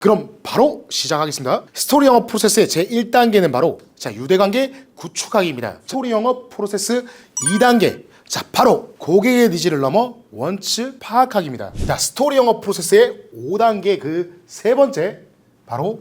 그럼 바로 시작하겠습니다. 스토리 영업 프로세스의 제1단계는 바로 유대관계 구축하기입니다. 스토리 영업 프로세스 2단계, 바로 고객의 니즈를 넘어 원츠 파악하기입니다. 스토리 영업 프로세스의 5단계 그 세 번째, 바로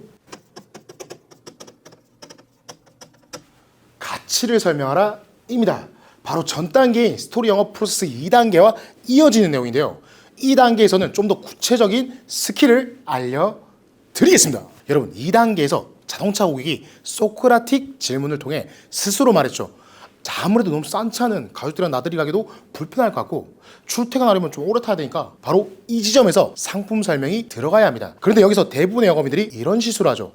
가치를 설명하라 입니다. 바로 전 단계인 스토리 영업 프로세스 2단계와 이어지는 내용인데요. 이 단계에서는 좀 더 구체적인 스킬을 알려드리겠습니다. 여러분, 2단계에서 자동차 고객이 소크라틱 질문을 통해 스스로 말했죠. 아무래도 너무 싼 차는 가족들이랑 나들이 가기도 불편할 것 같고 출퇴근하려면 좀 오래 타야 되니까 바로 이 지점에서 상품 설명이 들어가야 합니다. 그런데 여기서 대부분의 영업인들이 이런 실수를 하죠.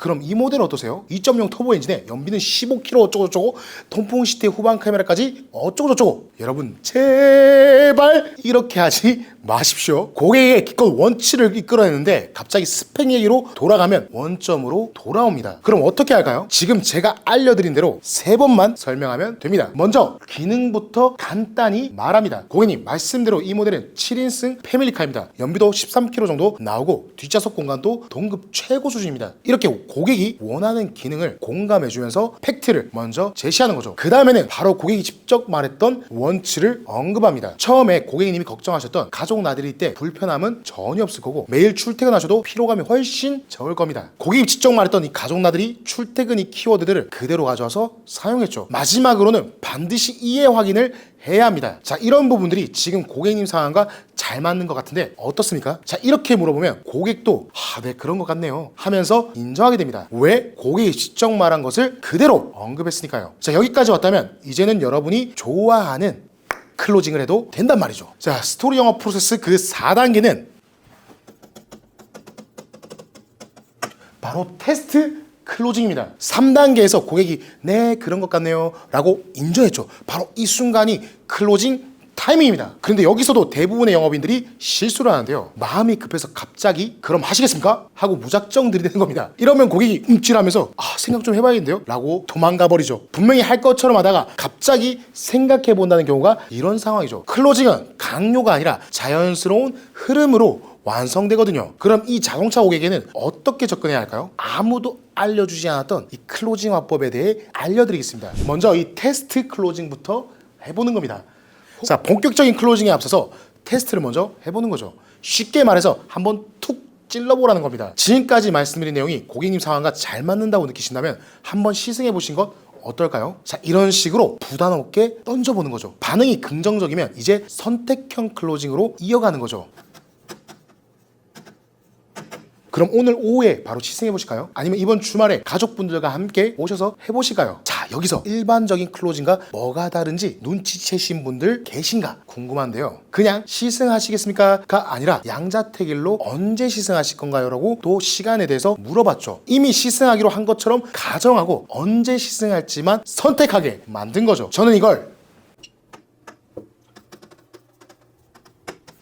그럼 이 모델 어떠세요? 2.0 터보 엔진에 연비는 15km 어쩌고저쩌고, 통풍 시트에 후방 카메라까지 어쩌고저쩌고. 여러분, 제발 이렇게 하지 마십시오. 고객의 기껏 원치를 이끌어내는데 갑자기 스펙 얘기로 돌아가면 원점으로 돌아옵니다. 그럼 어떻게 할까요? 지금 제가 알려드린 대로 3번만 설명하면 됩니다. 먼저 기능부터 간단히 말합니다. 고객님, 말씀대로 이 모델은 7인승 패밀리카입니다. 연비도 13km 정도 나오고 뒷좌석 공간도 동급 최고 수준입니다. 이렇게 고객이 원하는 기능을 공감해주면서 팩트를 먼저 제시하는 거죠. 그 다음에는 바로 고객이 직접 말했던 원치를 언급합니다. 처음에 고객님이 걱정하셨던 가족 나들이 때 불편함은 전혀 없을 거고 매일 출퇴근하셔도 피로감이 훨씬 적을 겁니다. 고객이 직접 말했던 이 가족 나들이, 출퇴근 이 키워드들을 그대로 가져와서 사용했죠. 마지막으로는 반드시 이해 확인을 해야 합니다. 이런 부분들이 지금 고객님 상황과 잘 맞는 것 같은데 어떻습니까? 이렇게 물어보면 고객도 네, 그런 것 같네요 하면서 인정하게 됩니다. 왜? 고객이 직접 말한 것을 그대로 언급했으니까요. 여기까지 왔다면 이제는 여러분이 좋아하는 클로징을 해도 된단 말이죠. 스토리 영업 프로세스 그 4단계는 바로 테스트 클로징입니다. 3단계에서 고객이 네, 그런 것 같네요 라고 인정했죠. 바로 이 순간이 클로징 타이밍입니다. 그런데 여기서도 대부분의 영업인들이 실수를 하는데요. 마음이 급해서 갑자기 그럼 하시겠습니까? 하고 무작정 들이대는 겁니다. 이러면 고객이 움찔하면서 생각 좀 해봐야겠는데요? 라고 도망가 버리죠. 분명히 할 것처럼 하다가 갑자기 생각해 본다는 경우가 이런 상황이죠. 클로징은 강요가 아니라 자연스러운 흐름으로 완성되거든요. 그럼 이 자동차 고객에게는 어떻게 접근해야 할까요? 아무도 알려주지 않았던 이 클로징 화법에 대해 알려드리겠습니다. 먼저 이 테스트 클로징부터 해보는 겁니다. 본격적인 클로징에 앞서서 테스트를 먼저 해보는 거죠. 쉽게 말해서 한번 툭 찔러보라는 겁니다. 지금까지 말씀드린 내용이 고객님 상황과 잘 맞는다고 느끼신다면 한번 시승해 보신 것 어떨까요? 이런 식으로 부담 없게 던져보는 거죠. 반응이 긍정적이면 이제 선택형 클로징으로 이어가는 거죠. 그럼 오늘 오후에 바로 시승해 보실까요? 아니면 이번 주말에 가족분들과 함께 오셔서 해보실까요? 여기서 일반적인 클로징과 뭐가 다른지 눈치채신 분들 계신가 궁금한데요. 그냥 시승하시겠습니까?가 아니라 양자택일로 언제 시승하실 건가요? 라고 또 시간에 대해서 물어봤죠. 이미 시승하기로 한 것처럼 가정하고 언제 시승할지만 선택하게 만든 거죠. 저는 이걸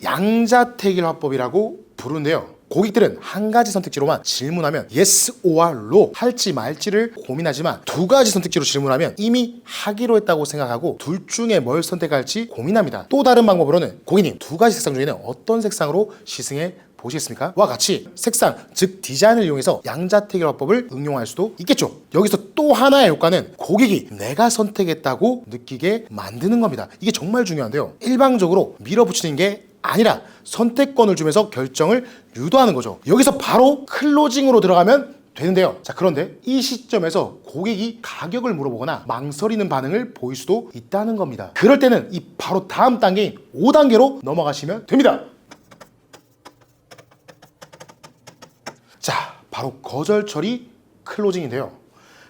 양자택일 화법이라고 부르는데요. 고객들은 한 가지 선택지로만 질문하면 yes or no 할지 말지를 고민하지만 두 가지 선택지로 질문하면 이미 하기로 했다고 생각하고 둘 중에 뭘 선택할지 고민합니다. 또 다른 방법으로는 고객님, 두 가지 색상 중에는 어떤 색상으로 시승해 보시겠습니까? 와 같이 색상, 즉 디자인을 이용해서 양자택일 화법을 응용할 수도 있겠죠. 여기서 또 하나의 효과는 고객이 내가 선택했다고 느끼게 만드는 겁니다. 이게 정말 중요한데요. 일방적으로 밀어붙이는 게 아니라 선택권을 주면서 결정을 유도하는 거죠. 여기서 바로 클로징으로 들어가면 되는데요. 그런데 이 시점에서 고객이 가격을 물어보거나 망설이는 반응을 보일 수도 있다는 겁니다. 그럴 때는 이 바로 다음 단계인 5단계로 넘어가시면 됩니다. 바로 거절 처리 클로징인데요.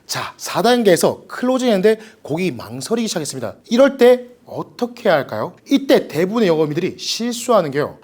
4단계에서 클로징 했는데 고객이 망설이기 시작했습니다. 이럴 때 어떻게 해야 할까요? 이때 대부분의 영업인들이 실수하는 게요.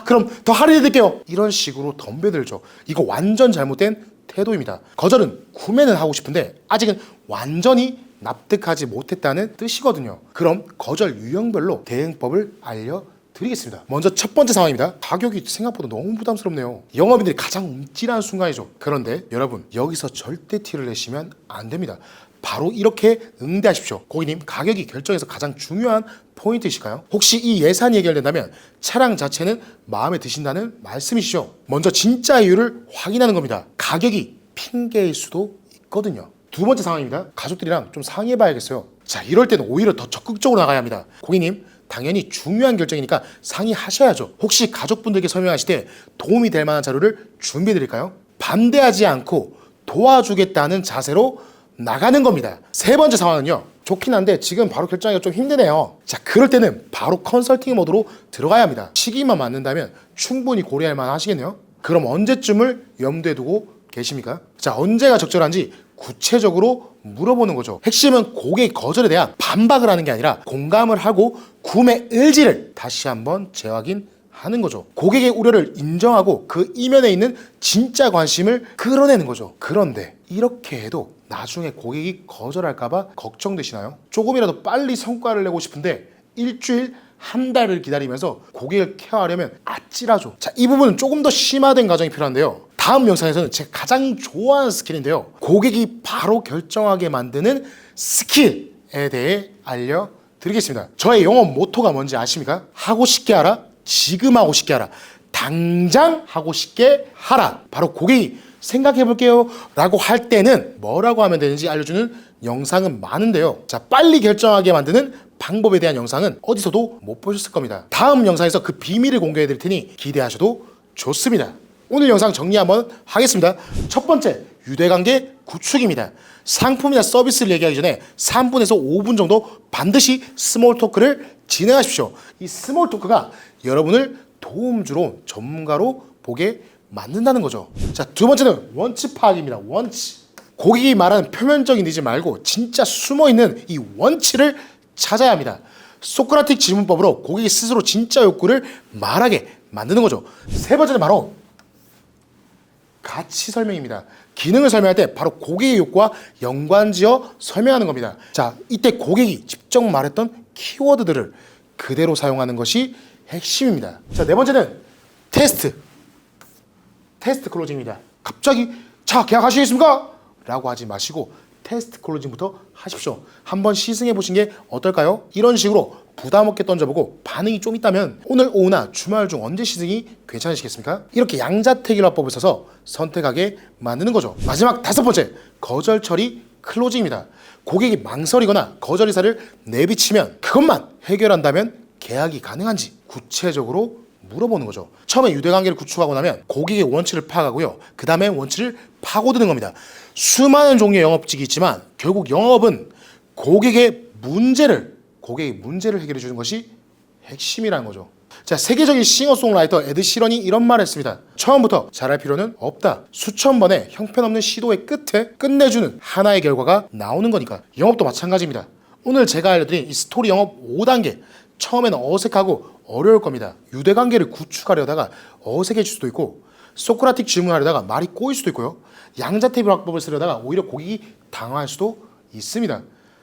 그럼 더 할인해 드릴게요. 이런 식으로 덤벼들죠. 이거 완전 잘못된 태도입니다. 거절은 구매는 하고 싶은데 아직은 완전히 납득하지 못했다는 뜻이거든요. 그럼 거절 유형별로 대응법을 알려드리겠습니다. 먼저 첫 번째 상황입니다. 가격이 생각보다 너무 부담스럽네요. 영업인들이 가장 움찔한 순간이죠. 그런데 여러분, 여기서 절대 티를 내시면 안 됩니다. 바로 이렇게 응대하십시오. 고객님, 가격이 결정에서 가장 중요한 포인트이실까요? 혹시 이 예산이 해결된다면 차량 자체는 마음에 드신다는 말씀이시죠? 먼저 진짜 이유를 확인하는 겁니다. 가격이 핑계일 수도 있거든요. 두 번째 상황입니다. 가족들이랑 좀 상의해봐야겠어요. 자, 이럴 때는 오히려 더 적극적으로 나가야 합니다. 고객님, 당연히 중요한 결정이니까 상의하셔야죠. 혹시 가족분들께 설명하실 때 도움이 될 만한 자료를 준비해드릴까요? 반대하지 않고 도와주겠다는 자세로 나가는 겁니다. 세 번째 상황은요. 좋긴 한데 지금 바로 결정하기가 좀 힘드네요. 자, 그럴 때는 바로 컨설팅 모드로 들어가야 합니다. 시기만 맞는다면 충분히 고려할 만 하시겠네요. 그럼 언제쯤을 염두에 두고 계십니까? 자, 언제가 적절한지 구체적으로 물어보는 거죠. 핵심은 고객 거절에 대한 반박을 하는 게 아니라 공감을 하고 구매 의지를 다시 한번 재확인하는 거죠. 고객의 우려를 인정하고 그 이면에 있는 진짜 관심을 끌어내는 거죠. 그런데 이렇게 해도 나중에 고객이 거절할까봐 걱정되시나요? 조금이라도 빨리 성과를 내고 싶은데 일주일, 한 달을 기다리면서 고객을 케어하려면 아찔하죠. 자, 이 부분은 조금 더 심화된 과정이 필요한데요. 다음 영상에서는 제가 가장 좋아하는 스킬인데요. 고객이 바로 결정하게 만드는 스킬에 대해 알려드리겠습니다. 저의 영업 모토가 뭔지 아십니까? 하고 싶게 하라, 지금 하고 싶게 하라, 당장 하고 싶게 하라. 바로 고객이 생각해 볼게요 라고 할 때는 뭐라고 하면 되는지 알려주는 영상은 많은데요. 자, 빨리 결정하게 만드는 방법에 대한 영상은 어디서도 못 보셨을 겁니다. 다음 영상에서 그 비밀을 공개해 드릴 테니 기대하셔도 좋습니다. 오늘 영상 정리 한번 하겠습니다. 첫 번째, 유대관계 구축입니다. 상품이나 서비스를 얘기하기 전에 3분에서 5분 정도 반드시 스몰 토크를 진행하십시오. 이 스몰 토크가 여러분을 도움 주러 전문가로 보게 만든다는 거죠. 자, 두 번째는 원치 파악입니다. 원치. 고객이 말하는 표면적인 니즈 말고 진짜 숨어있는 이 원치를 찾아야 합니다. 소크라틱 질문법으로 고객이 스스로 진짜 욕구를 말하게 만드는 거죠. 세 번째는 바로 가치 설명입니다. 기능을 설명할 때 바로 고객의 욕구와 연관지어 설명하는 겁니다. 자, 이때 고객이 직접 말했던 키워드들을 그대로 사용하는 것이 핵심입니다. 자, 네 번째는 테스트 클로징입니다. 갑자기 자, 계약하시겠습니까? 라고 하지 마시고 테스트 클로징부터 하십시오. 한번 시승해 보신 게 어떨까요? 이런 식으로 부담 없게 던져보고 반응이 좀 있다면 오늘 오후나 주말 중 언제 시승이 괜찮으시겠습니까? 이렇게 양자택일 화법을 써서 선택하게 만드는 거죠. 마지막 다섯 번째, 거절 처리 클로징입니다. 고객이 망설이거나 거절 의사를 내비치면 그것만 해결한다면 계약이 가능한지 구체적으로 물어보는 거죠. 처음에 유대관계를 구축하고 나면 고객의 원치를 파악하고요. 그 다음에 원치를 파고드는 겁니다. 수많은 종류의 영업직이 있지만 결국 영업은 고객의 문제를 해결해 주는 것이 핵심이라는 거죠. 자, 세계적인 싱어송라이터 에드 시런이 이런 말을 했습니다. 처음부터 잘할 필요는 없다. 수천 번의 형편없는 시도의 끝에 끝내주는 하나의 결과가 나오는 거니까. 영업도 마찬가지입니다. 오늘 제가 알려드린 이 스토리 영업 5단계, 처음에는 어색하고 어려울 겁니다. 유대관계를 구축하려다가 어색해질 수도 있고, 소크라틱 질문하려다가 말이 꼬일 수도 있고요. 양자택일 화법을 쓰려다가 오히려 고객이 당황할 수도 있습니다.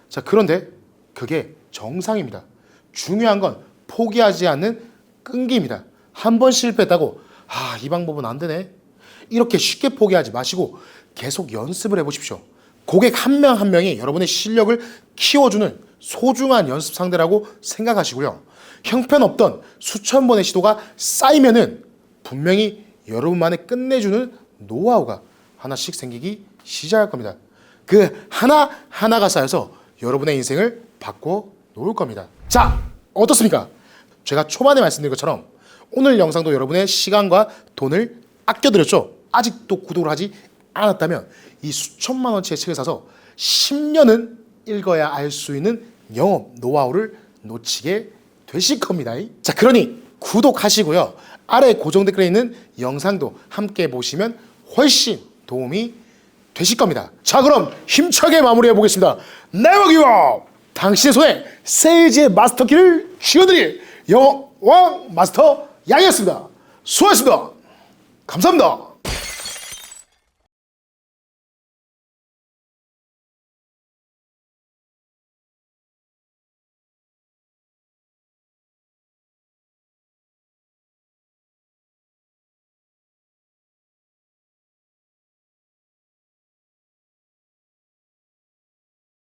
자, 그런데 그게 정상입니다. 중요한 건 포기하지 않는 끈기입니다. 한 번 실패했다고 이 방법은 안 되네, 이렇게 쉽게 포기하지 마시고 계속 연습을 해보십시오. 고객 한 명 한 명이 여러분의 실력을 키워주는 소중한 연습 상대라고 생각하시고요. 형편없던 수천 번의 시도가 쌓이면은 분명히 여러분만의 끝내주는 노하우가 하나씩 생기기 시작할 겁니다. 그 하나하나가 쌓여서 여러분의 인생을 바꿔 놓을 겁니다. 자, 어떻습니까? 제가 초반에 말씀드린 것처럼 오늘 영상도 여러분의 시간과 돈을 아껴드렸죠? 아직도 구독을 하지 않았다면 이 수천만 원치의 책을 사서 10년은 읽어야 알 수 있는 영업 노하우를 놓치게 되실 겁니다. 자, 그러니 구독하시고요. 아래 고정 댓글에 있는 영상도 함께 보시면 훨씬 도움이 되실 겁니다. 자, 그럼 힘차게 마무리해 보겠습니다. Never give up! 당신의 손에 세일즈의 마스터키를 쥐어드릴 영어왕 마스터 양이었습니다. 수고하셨습니다. 감사합니다.